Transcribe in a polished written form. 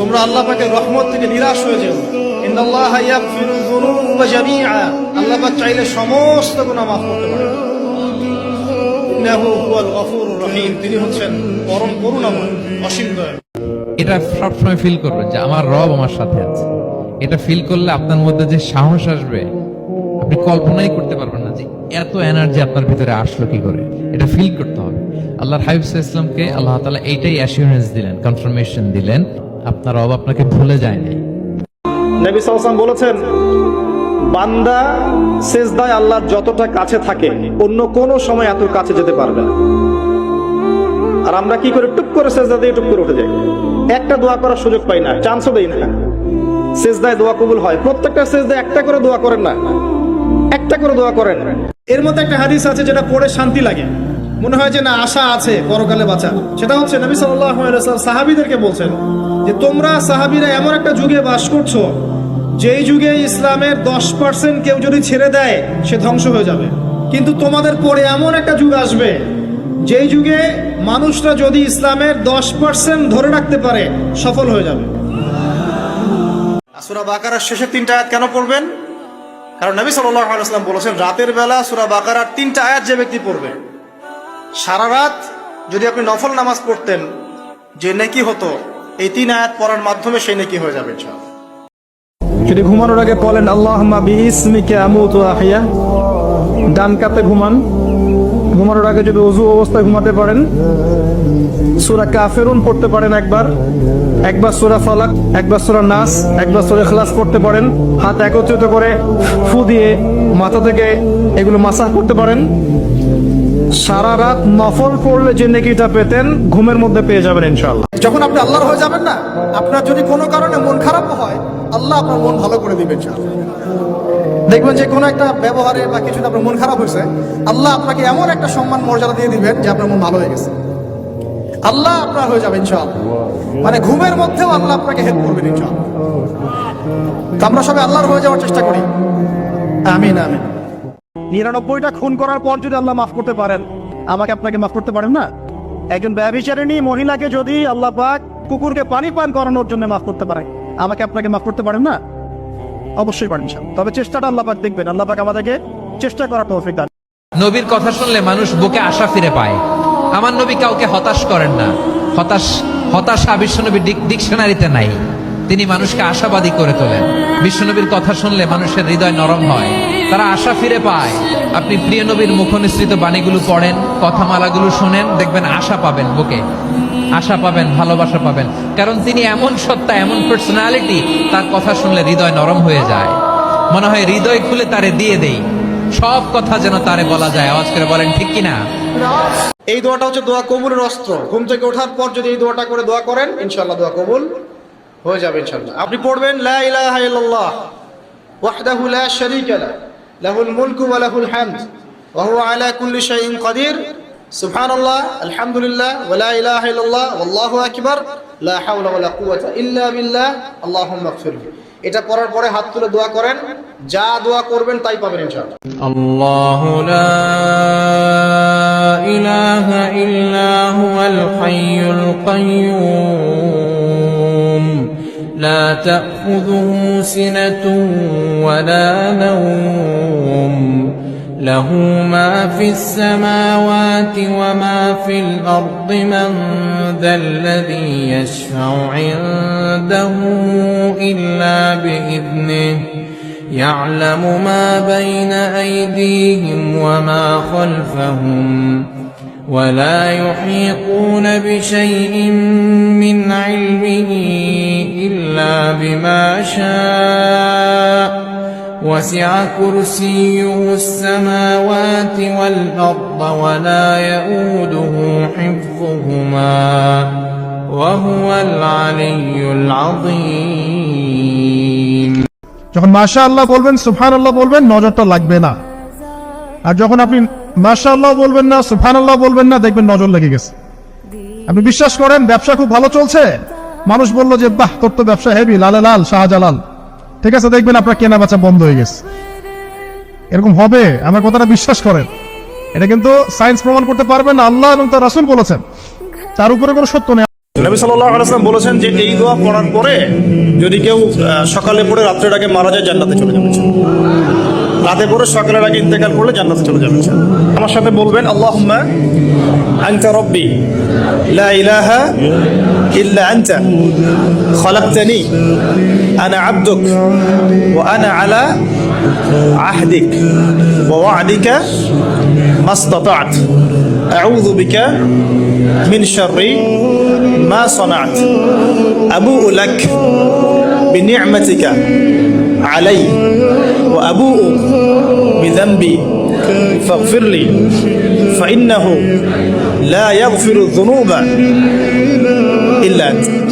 তোমরা আল্লাহ পাকের রহমত থেকে নিরাশ হয়ে যেও। ইন্নাল্লাহা ইয়াগফিরু যুনুবা জামিআ, আল্লাহ পাক চাইলে সমস্ত গুনাহ মাফ করতে পারেন। ইন্নাহু হুয়াল গফুরুর রহিম, তিনি হচ্ছেন পরম করুণাময়, অসীম দয়ালু। এটা সবসময় ফিল করবেন যে আমার রব আমার সাথে আছে। এটা ফিল করলে আপনার মধ্যে যে সাহস আসবে আপনি কল্পনাই করতে পারবেন না যে এত এনার্জি আপনার ভিতরে আসলো কি করে। এটা ফিল করতে হবে। আল্লাহর হাবিব সাল্লাল্লাহু আলাইহি ওয়াসাল্লামকে আল্লাহ তাআলা এইটাই অ্যাসিওরেন্স দিলেন, কনফার্মেশন দিলেন, আপনার রব আপনাকে ভুলে যায়নি। নবী সাল্লাল্লাহু আলাইহি ওয়াসাল্লাম বলেছেন, বান্দা সিজদায় আল্লাহর যতটা কাছে থাকে অন্য কোন সময় এত কাছে যেতে পারবে না। আর আমরা কি করে টুক করে সিজদা দিয়ে টুক করে উঠে যাই, একটা দোয়া করার সুযোগ পাই না, চান্সও দেই না। সিজদায় দোয়া কবুল হয়, প্রত্যেকটা সিজদায় একটা করে দোয়া করেন না, একটা করে দোয়া করেন। এর মধ্যে একটা হাদিস আছে যেটা পড়ে শান্তি লাগে, মনে হয় যে না আশা আছে পরকালে বাঁচা। সেটা হচ্ছে নবী সাল্লাল্লাহু আলাইহি ওয়াসাল্লাম সাহাবীদেরকে বলছেন যে তোমরা সাহাবীরা এমন একটা যুগে বাস করছো যেই যুগে ইসলামের 10% কেউ যদি ছেড়ে দেয় সে ধ্বংস হয়ে যাবে, কিন্তু তোমাদের পরে এমন একটা যুগ আসবে যেই যুগে মানুষরা যদি ইসলামের 10% ধরে রাখতে পারে সফল হয়ে যাবে। সূরা বাকারার শেষের 3টা আয়াত কেন পড়বেন? কারণ নবী সাল্লাল্লাহু আলাইহি ওয়াসাল্লাম বলেছেন রাতের বেলা সূরা বাকারার 3টা আয়াত যে ব্যক্তি পড়বে, সারা রাত যদি আপনি নফল নামাজ পড়তেন যে নেকি হতো, এই 3 আয়াত পড়ার মাধ্যমে সেই নেকি হয়ে যাবে ইনশাআল্লাহ। যদি ঘুমানোর আগে বলেন আল্লাহুম্মা বিইসমিকা আমুতু ওয়া আহইয়া, ডান কাতে ঘুমান। ঘুমানোর আগে যদি ওযু অবস্থায় ঘুমাতে পারেন সূরা কাফিরুন পড়তে পারেন একবার সূরা ফালাক, একবার সূরা নাস, একবার সূরা ইখলাস পড়তে পারেন। হাত একত্রিত করে ফু দিয়ে মাথা থেকে এগুলো মাসাহ করতে পারেন। সারা রাত নফল পড়লে যে নেকিটা পেতেন ঘুমের মধ্যে পেয়ে যাবেন ইনশাআল্লাহ। যখন আপনি আল্লাহর হয়ে যাবেন না, আপনার যদি কোনো কারণে মন খারাপ হয় আল্লাহ আপনার মন ভালো করে দিবেন ইনশাআল্লাহ। দেখবেন যে কোনো একটা ব্যবহারে বা কিছুতে আপনার মন খারাপ হয়েছে, আল্লাহ আপনাকে এমন একটা সম্মান মর্যাদা দিয়ে দিবেন যে আপনার মন ভালো হয়ে গেছে, আল্লাহ আপনার হয়ে যাবে ইনশাআল্লাহ। মানে ঘুমের মধ্যেও আল্লাহ আপনাকে হেল্প করবেন ইনশাআল্লাহ। তো আমরা সবাই আল্লাহর হয়ে যাওয়ার চেষ্টা করি। আমিন আমিন। 99টা খুন করার পর যদি আল্লাহ মাফ করতে পারেন, আমাকে আপনাকে মাফ করতে পারেন না? একজন ব্যভিচারিণী মহিলাকে যদি আল্লাহ পাক কুকুরকে পানি পান করানোর জন্য মাফ করতে পারে, আমাকে আপনাকে মাফ করতে পারেন না? অবশ্যই পারেন ইনশাআল্লাহ। তবে চেষ্টাটা আল্লাহ পাক দেখবেন, আল্লাহ পাক আমাদেরকে চেষ্টা করার তৌফিক দান। নবীর কথা শুনলে মানুষ বুকে আশা ফিরে পায়। আমার নবী কাউকে হতাশ করেন না। হতাশা বিশ্বনবীর ডিকশনারিতে নাই। তিনি মানুষকে আশাবাদী করে তোলেন। বিশ্বনবীর কথা শুনলে মানুষের হৃদয় নরম হয়, তারা আশা ফিরে পায়। আপনি প্রিয় নবীর মুখনিসৃত বাণীগুলো পড়েন, কথামালাগুলো শোনেন, দেখবেন আশা পাবেন, বুকে আশা পাবেন, ভালোবাসা পাবেন। কারণ তিনি এমন সত্তা, এমন পার্সোনালিটি, তার কথা শুনলে হৃদয় নরম হয়ে যায়। মনে হয় হৃদয় খুলে তারে দিয়ে দেই, সব কথা যেন তারে বলা যায়। আওয়াজ করে বলেন ঠিক কিনা? এই দোয়াটা হচ্ছে দোয়া কবুলের অস্ত্র। ঘুম থেকে ওঠার পর যদি এই দোয়াটা করে দোয়া করেন ইনশাআল্লাহ দোয়া কবুল হয়ে যাবে ইনশাআল্লাহ। আপনি পড়বেন লা ইলাহা ইল্লাল্লাহ ওয়াহদাহু লা শারীকা লাহু লাহুল মুলকু ওয়া লাহুল হামদ ওয়া হুয়া আলা কুল্লি শাইইন কাদির সুবহানাল্লাহ আলহামদুলিল্লাহ ওয়া লা ইলাহা ইল্লাল্লাহ ওয়াল্লাহু আকবার লা হাওলা ওয়া লা কুওয়াতা ইল্লা বিল্লাহ আল্লাহুম্মা ইগফিরলি। এটা পড়ার পরে হাত তুলে দোয়া করেন, যা দোয়া করবেন তাই পাবেন ইনশাআল্লাহ। আল্লাহু লা ইলাহা ইল্লা হুয়াল হাইয়ুল কাইয়্যুম লা তাখুযুহু সিনাতুন ওয়া লা নাওম লাহু মা ফিস সামাওয়াতি ওয়া মা ফিল আরদি মান যাল্লাযী ইয়াশফা'উ 'ইনদাহু ইল্লা বিইذনিহি يعلم ما بين أيديهم وما خلفهم ولا يحيطون بشيء من علمه إلا بما شاء وسع كرسيه السماوات والأرض ولا يؤوده حفظهما وهو العلي العظيم। যখন মাশাআল্লাহ বলবেন, সুবহানাল্লাহ বলবেন, নজরটা লাগবে না। আর যখন আপনি মাশাআল্লাহ বলবেন না, সুবহানাল্লাহ বলবেন না, দেখবেন নজর লেগে গেছে। আপনি বিশ্বাস করেন ব্যবসা খুব ভালো চলছে, মানুষ বলল যে বাহ তোর তো ব্যবসা হেভি, লালে লাল শাহজালাল, ঠিক আছে, দেখবেন আপনার কেনা বেচা বন্ধ হয়ে গেছে। এরকম হবে, আমার কথাটা বিশ্বাস করেন। এটা কিন্তু সায়েন্স প্রমাণ করতে পারবে না, আল্লাহ এবং তার রাসূল বলেছেন, তার উপরে কোনো সত্য নেই। নবী সাল্লাল্লাহু আলাইহি ওয়াসাল্লাম বলেছেন যে এই দোয়া পড়ার পরে যদি কেউ সকালে পড়ে রাত্রের আগে মারা যায় জান্নাতে চলে যাবে, রাতে পড়ে সকালের আগে ইন্তেকাল করলে জান্নাতে চলে যাবে। আমার সাথে বলবেন আল্লাহুম্মা আনতা রাব্বি লা ইলাহা ইল্লা আনতা খলাকতানি আনা আবদুক ওয়া আনা আলা আহদিক ওয়া ওয়া'দিকা মাসতাতা'ত আউযু বিকা মিন শাররি মা সানা'ত আবু'ু লাক বিনি'মাতিকা আলাই ওয়া আবু'ু বিযানবি ফাগফির লি ফাইন্নাহু লা ইয়াগফিরু যুনুবা ইল্লা আনতা।